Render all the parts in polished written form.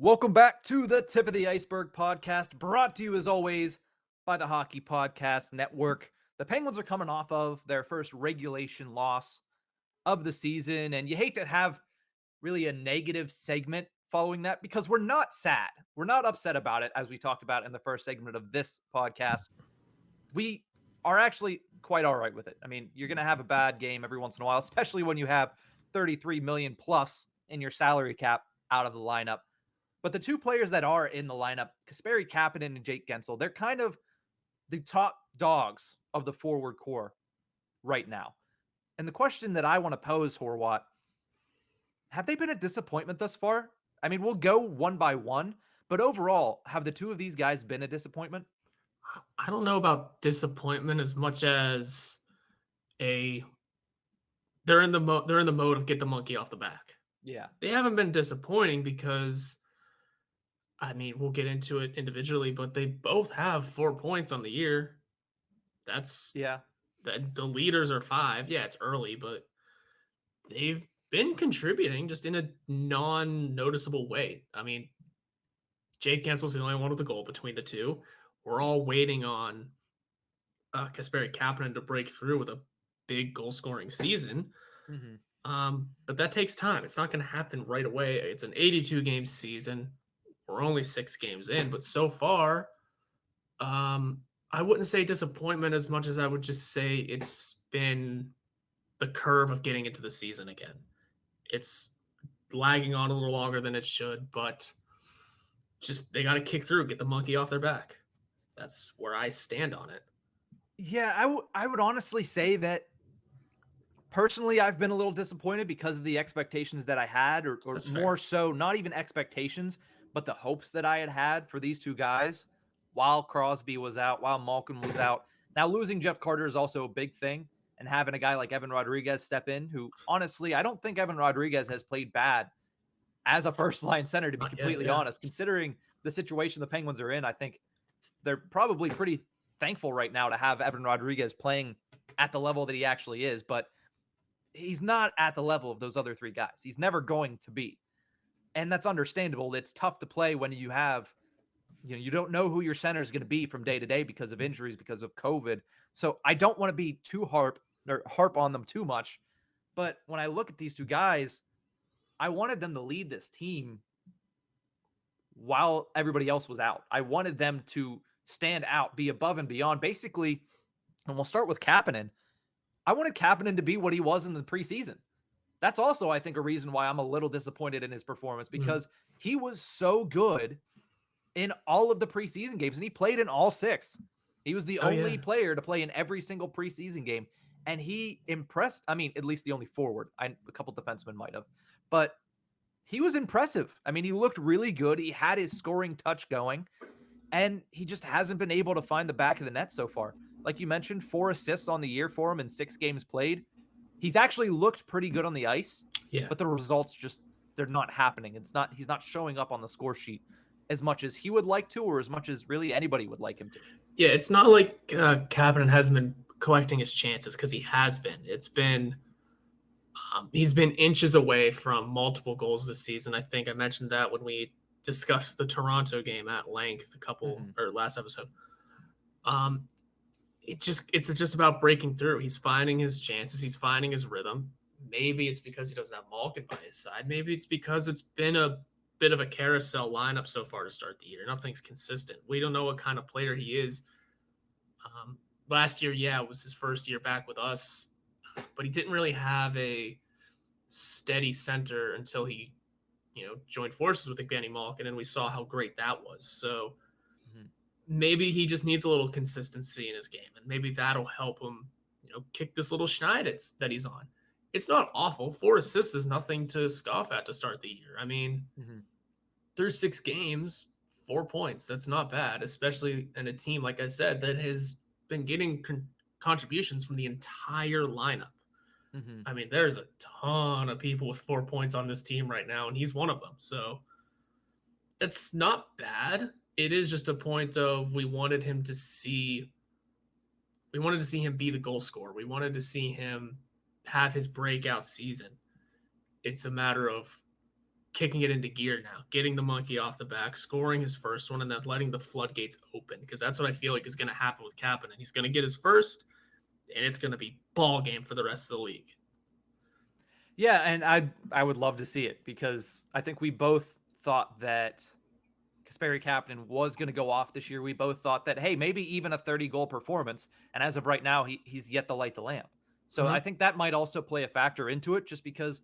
Welcome back to the Tip of the Ice-Burgh podcast, brought to you as always by the Hockey Podcast Network. The Penguins are coming off of their first regulation loss of the season, and you hate to have really a negative segment following that because we're not sad. We're not upset about it, as we talked about in the first segment of this podcast. We are actually quite all right with it. I mean, you're going to have a bad game every once in a while, especially when you have 33 million plus in your salary cap out of the lineup. But the two players that are in the lineup, Kasperi, Kapanen, and Jake Guentzel, they're kind of the top dogs of the forward core right now. And the question that I want to pose, Horwat, have they been a disappointment thus far? I mean, we'll go one by one, but overall, have the two of these guys been a disappointment? I don't know about disappointment as much as a they're in the mode of get the monkey off the back. Yeah. They haven't been disappointing because I mean, we'll get into it individually, but they both have 4 points on the year. That's Yeah. the leaders are 5. Yeah, it's early, but they've been contributing just in a non-noticeable way. I mean, Jake Gensel's the only one with a goal between the two. We're all waiting on Kasperi Kapanen to break through with a big goal scoring season. Mm-hmm. But that takes time. It's not going to happen right away. It's an 82 game season. We're only 6 games in, but so far, I wouldn't say disappointment as much as I would just say it's been the curve of getting into the season again. It's lagging on a little longer than it should, but just they got to kick through, get the monkey off their back. That's where I stand on it. Yeah, I would honestly say that personally, I've been a little disappointed because of the expectations that I had, or more so, not even expectations, but the hopes that I had for these two guys while Crosby was out, while Malkin was out. Now, losing Jeff Carter is also a big thing, and having a guy like Evan Rodriguez step in, who honestly, I don't think Evan Rodriguez has played bad as a first-line center, to be completely honest. Considering the situation the Penguins are in, I think they're probably pretty thankful right now to have Evan Rodriguez playing at the level that he actually is, but he's not at the level of those other three guys. He's never going to be. And that's understandable. It's tough to play when you have, you don't know who your center is going to be from day to day because of injuries, because of COVID. So I don't want to be too harp on them too much. But when I look at these two guys, I wanted them to lead this team while everybody else was out. I wanted them to stand out, be above and beyond. Basically, and we'll start with Kapanen. I wanted Kapanen to be what he was in the preseason. That's also, I think, a reason why I'm a little disappointed in his performance, because he was so good in all of the preseason games, and he played in all 6. He was the only player to play in every single preseason game, and he impressed. I mean, at least the only forward. A couple defensemen might have, but he was impressive. I mean, he looked really good. He had his scoring touch going, and he just hasn't been able to find the back of the net so far. Like you mentioned, 4 assists on the year for him in 6 games played. He's actually looked pretty good on the ice, but the results they're not happening. He's not showing up on the score sheet as much as he would like to, or as much as really anybody would like him to. Yeah, it's not like Kapanen hasn't been collecting his chances, because he has been. It's been he's been inches away from multiple goals this season. I think I mentioned that when we discussed the Toronto game at length or last episode. It's just about breaking through. He's finding his chances. He's finding his rhythm. Maybe it's because he doesn't have Malkin by his side. Maybe it's because it's been a bit of a carousel lineup so far to start the year. Nothing's consistent. We don't know what kind of player he is. Last year, it was his first year back with us, but he didn't really have a steady center until he, joined forces with Evgeny Malkin, and we saw how great that was. So maybe he just needs a little consistency in his game, and maybe that'll help him, kick this little schneid that he's on. It's not awful. 4 assists is nothing to scoff at to start the year. I mean, through 6 games, 4 points. That's not bad, especially in a team, like I said, that has been getting contributions from the entire lineup. I mean, there's a ton of people with 4 points on this team right now, and he's one of them. So it's not bad. It is just a point of we wanted to see him be the goal scorer. We wanted to see him have his breakout season. It's a matter of, kicking it into gear now, getting the monkey off the back, scoring his first one, and then letting the floodgates open, because that's what I feel like is going to happen with Kapanen. He's going to get his first, and it's going to be ball game for the rest of the league. Yeah, and I would love to see it, because I think we both thought that Kasperi Kapanen was going to go off this year. We both thought that, hey, maybe even a 30-goal performance, and as of right now, he's yet to light the lamp. So I think that might also play a factor into it, just because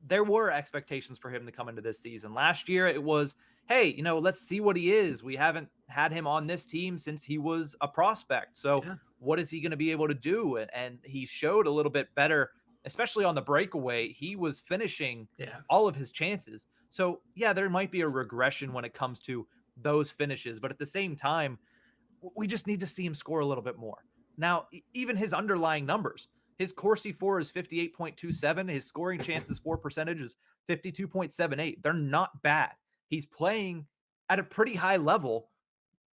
there were expectations for him to come into this season. Last year, it was, hey, let's see what he is. We haven't had him on this team since he was a prospect. So what is he going to be able to do? And he showed a little bit better, especially on the breakaway. He was finishing all of his chances. So, yeah, there might be a regression when it comes to those finishes. But at the same time, we just need to see him score a little bit more. Now, even his underlying numbers, his Corsi for is 58.27. His scoring chances for percentage is 52.78. They're not bad. He's playing at a pretty high level,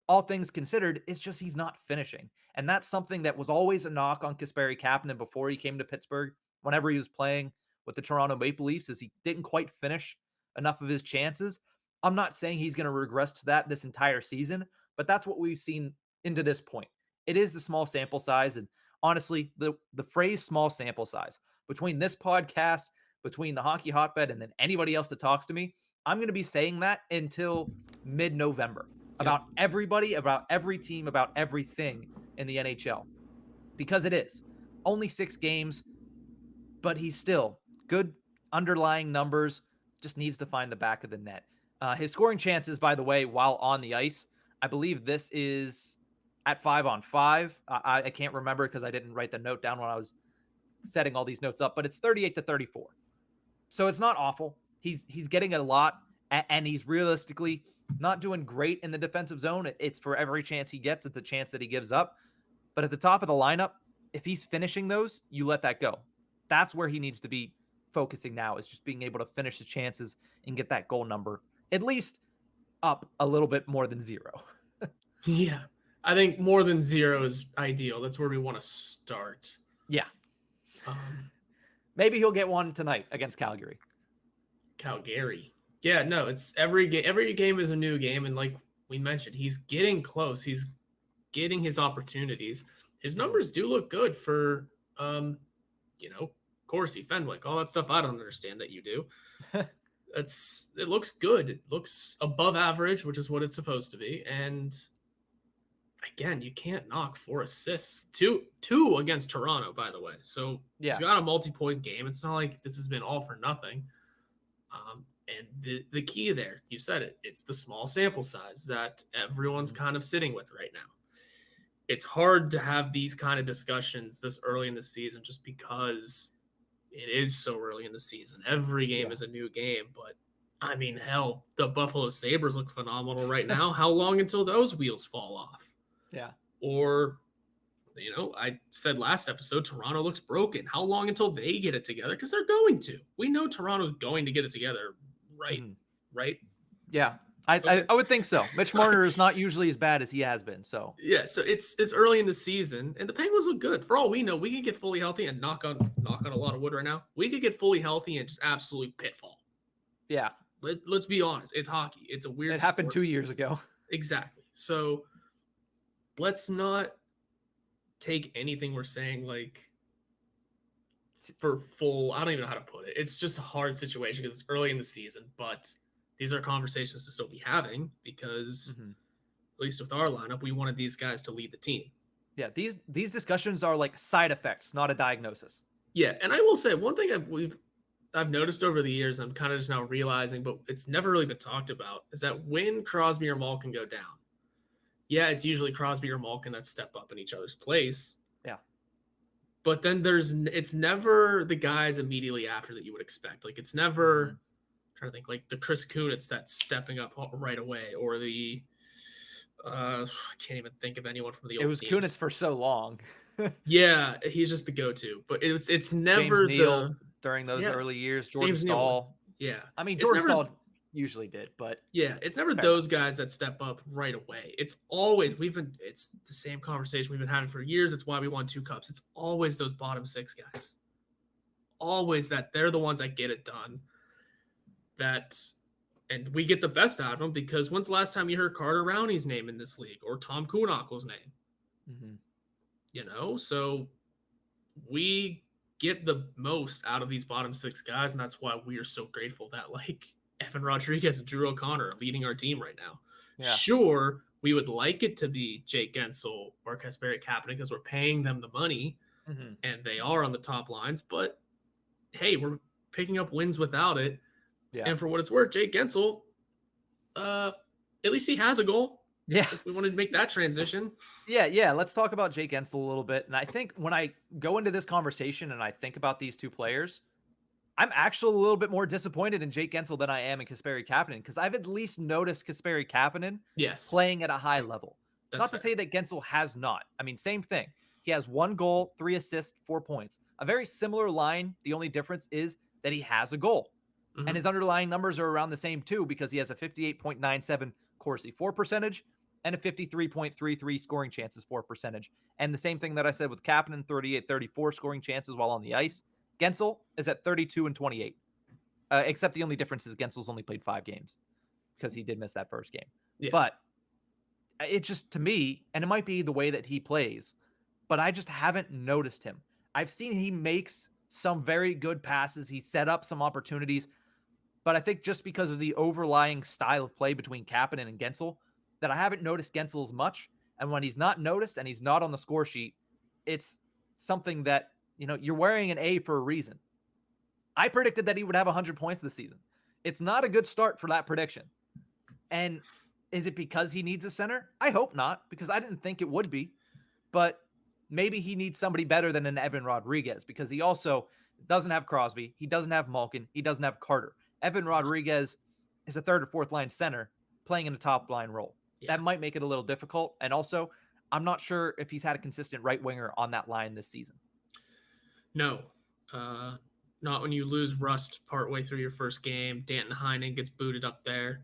all things considered. It's just he's not finishing. And that's something that was always a knock on Kasperi Kapanen before he came to Pittsburgh. Whenever he was playing with the Toronto Maple Leafs, is he didn't quite finish enough of his chances. I'm not saying he's going to regress to that this entire season, but that's what we've seen into this point. It is the small sample size, and honestly, the phrase small sample size, between this podcast, between the Hockey Hotbed, and then anybody else that talks to me, I'm going to be saying that until mid-November about everybody, about every team, about everything in the NHL, because it is only 6 games, but he's still good underlying numbers, just needs to find the back of the net. His scoring chances, by the way, while on the ice, I believe this is at 5-on-5. I can't remember because I didn't write the note down when I was setting all these notes up, but it's 38-34. So it's not awful. He's getting a lot, and he's realistically not doing great in the defensive zone. It's for every chance he gets, it's a chance that he gives up. But at the top of the lineup, if he's finishing those, you let that go. That's where he needs to be focusing now, is just being able to finish his chances and get that goal number at least up a little bit more than 0. Yeah. I think more than 0 is ideal. That's where we want to start. Yeah. Maybe he'll get one tonight against Calgary. Yeah, no, it's every game is a new game. And like we mentioned, he's getting close. He's getting his opportunities. His numbers do look good for, Corsi, Fenwick, all that stuff. I don't understand that you do. It looks good. It looks above average, which is what it's supposed to be. And again, you can't knock 4 assists. Two against Toronto, by the way. So he's got a multi-point game. It's not like this has been all for nothing. And the key there, you said it, it's the small sample size that everyone's kind of sitting with right now. It's hard to have these kind of discussions this early in the season just because it is so early in the season. Every game is a new game, but I mean, hell, the Buffalo Sabres look phenomenal right now. How long until those wheels fall off? Yeah. Or, I said last episode, Toronto looks broken. How long until they get it together? Because they're going to. We know Toronto's going to get it together, right? Right? Yeah. I would think so. Mitch Marner is not usually as bad as he has been. So yeah, so it's early in the season, and the Penguins look good. For all we know, we can get fully healthy and knock on a lot of wood right now. We could get fully healthy and just absolutely pitfall. Yeah. Let's be honest. It's hockey. It's a weird. It happened 2 years ago. Exactly. So let's not take anything we're saying like for full. I don't even know how to put it. It's just a hard situation because it's early in the season, but these are conversations to still be having because at least with our lineup, we wanted these guys to lead the team. Yeah, these discussions are like side effects, not a diagnosis. Yeah, and I will say one thing I've noticed over the years, I'm kind of just now realizing, but it's never really been talked about, is that when Crosby or Malkin go down, yeah, it's usually Crosby or Malkin that step up in each other's place. Yeah. But then it's never the guys immediately after that you would expect. Like it's never trying to think like the Chris Kunitz that's stepping up right away, or the I can't even think of anyone from the old teams. Kunitz for so long. Yeah, he's just the go-to, but it's never James Neal during those early years. Jordan Staal. Yeah, I mean Jordan Staal usually did, but yeah, it's never those guys that step up right away. It's always it's the same conversation we've been having for years. It's why we won 2 cups. It's always those bottom 6 guys. Always that they're the ones that get it done. and we get the best out of him because when's the last time you heard Carter Rowney's name in this league or Tom Kuhnackel's name? So we get the most out of these bottom six guys, and that's why we are so grateful that like Evan Rodriguez and Drew O'Connor are leading our team right now. Yeah. Sure, we would like it to be Jake Guentzel or Kasperi Kapanen because we're paying them the money and they are on the top lines, but hey, we're picking up wins without it. Yeah. And for what it's worth, Jake Guentzel, at least he has a goal. Yeah. If we wanted to make that transition. Yeah. Let's talk about Jake Guentzel a little bit. And I think when I go into this conversation and I think about these two players, I'm actually a little bit more disappointed in Jake Guentzel than I am in Kasperi Kapanen because I've at least noticed Kasperi Kapanen playing at a high level. That's not to say that Guentzel has not. I mean, same thing. He has 1 goal, 3 assists, 4 points. A very similar line. The only difference is that he has a goal. And his underlying numbers are around the same too because he has a 58.97 Corsi for percentage and a 53.33 scoring chances for percentage. And the same thing that I said with Kapanen, 38-34 scoring chances while on the ice. Guentzel is at 32 and 28, except the only difference is Guentzel's only played 5 games because he did miss that first game. Yeah. But it's just, to me, and it might be the way that he plays, but I just haven't noticed him. I've seen he makes some very good passes. He set up some opportunities, but I think just because of the overlying style of play between Kapanen and Guentzel that I haven't noticed Guentzel as much. And when he's not noticed and he's not on the score sheet, it's something that, you're wearing an A for a reason. I predicted that he would have 100 points this season. It's not a good start for that prediction. And is it because he needs a center? I hope not, because I didn't think it would be. But maybe he needs somebody better than an Evan Rodriguez because he also doesn't have Crosby. He doesn't have Malkin. He doesn't have Carter. Evan Rodriguez is a 3rd or 4th line center playing in a top line role. Yeah. That might make it a little difficult. And also, I'm not sure if he's had a consistent right winger on that line this season. No, not when you lose Rust partway through your first game. Danton Heinen gets booted up there.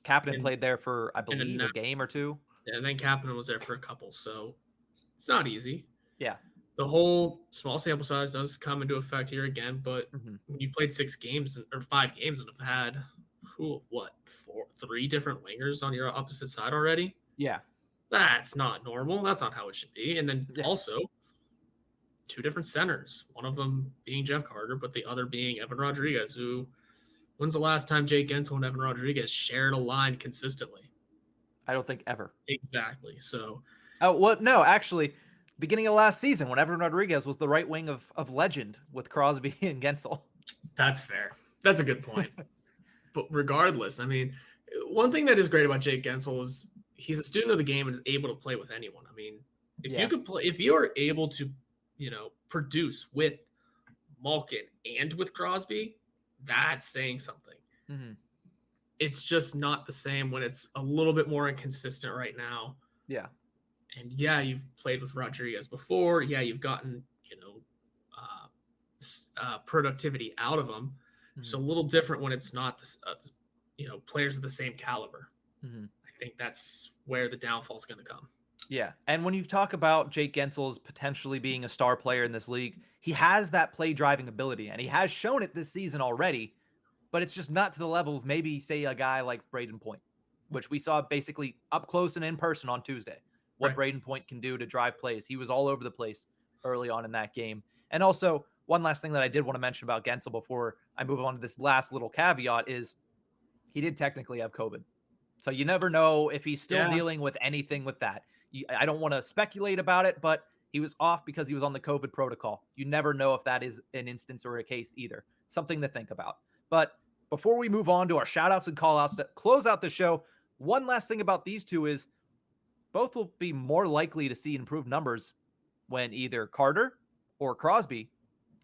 Kapanen played there for, I believe, a game or 2. And then Kapanen was there for a couple. So it's not easy. Yeah. The whole small sample size does come into effect here again. But when you've played 5 games and have had, 3 different wingers on your opposite side already? Yeah. That's not normal. That's not how it should be. And then also 2 different centers, one of them being Jeff Carter, but the other being Evan Rodriguez, who, when's the last time Jake Guentzel and Evan Rodriguez shared a line consistently? I don't think ever. Exactly. So. Oh, well, no, actually, beginning of last season when Evan Rodriguez was the right wing of legend with Crosby and Guentzel. That's fair. That's a good point. But regardless, I mean, one thing that is great about Jake Guentzel is he's a student of the game and is able to play with anyone. I mean, if you are able to, produce with Malkin and with Crosby, that's saying something. It's just not the same when it's a little bit more inconsistent right now. Yeah. And you've played with Rodriguez before. Yeah, you've gotten, productivity out of him. It's a little different when it's not, players of the same caliber. I think that's where the downfall is going to come. Yeah. And when you talk about Jake Guentzel as potentially being a star player in this league, he has that play driving ability and he has shown it this season already, but it's just not to the level of maybe, say, a guy like Braden Point, which we saw basically up close and in person on Tuesday, what Braden Point can do to drive plays. He was all over the place early on in that game. And also, one last thing that I did want to mention about Guentzel before I move on to this last little caveat is he did technically have COVID. So you never know if he's still dealing with anything with that. I don't want to speculate about it, but he was off because he was on the COVID protocol. You never know if that is an instance or a case either. Something to think about. But before we move on to our shout outs and call outs to close out the show, one last thing about these two is both will be more likely to see improved numbers when either Carter or Crosby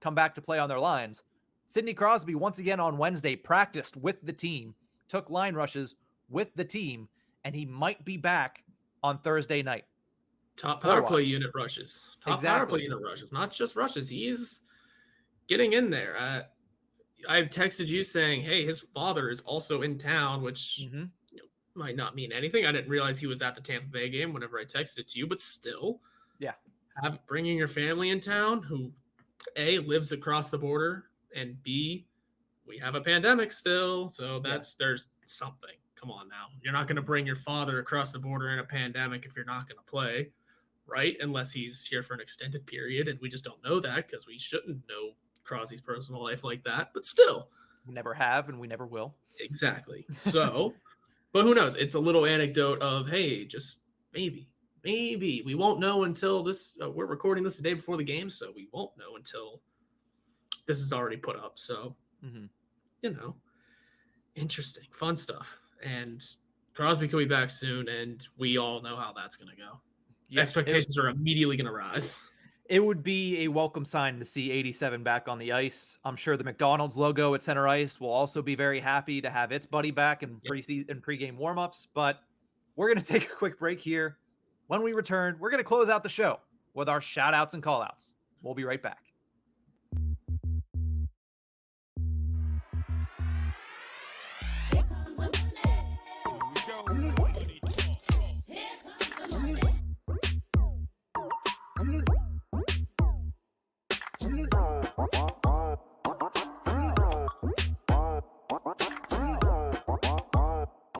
come back to play on their lines. Sidney Crosby, once again on Wednesday, practiced with the team, took line rushes with the team, and he might be back on Thursday night. Top power play unit rushes. Power play unit rushes. Not just rushes. He's getting in there. I texted you saying, hey, his father is also in town, which might not mean anything. I didn't realize he was at the Tampa Bay game whenever I texted it to you, but still. Yeah. Bringing your family in town who, A, lives across the border, and B, we have a pandemic still. So there's something. Come on now. You're not going to bring your father across the border in a pandemic if you're not going to play, right? Unless he's here for an extended period. And we just don't know that because we shouldn't know Crosby's personal life like that. But still. We never have and we never will. Exactly. So, but who knows? It's a little anecdote of, hey, just maybe we won't know until this. We're recording this the day before the game, so we won't know until this is already put up. So, interesting, fun stuff. And Crosby could be back soon, and we all know how that's going to go. Yeah, expectations are immediately going to rise. It would be a welcome sign to see 87 back on the ice. I'm sure the McDonald's logo at center ice will also be very happy to have its buddy back in pregame warmups. But we're going to take a quick break here. When we return, we're going to close out the show with our shout outs and call outs. We'll be right back.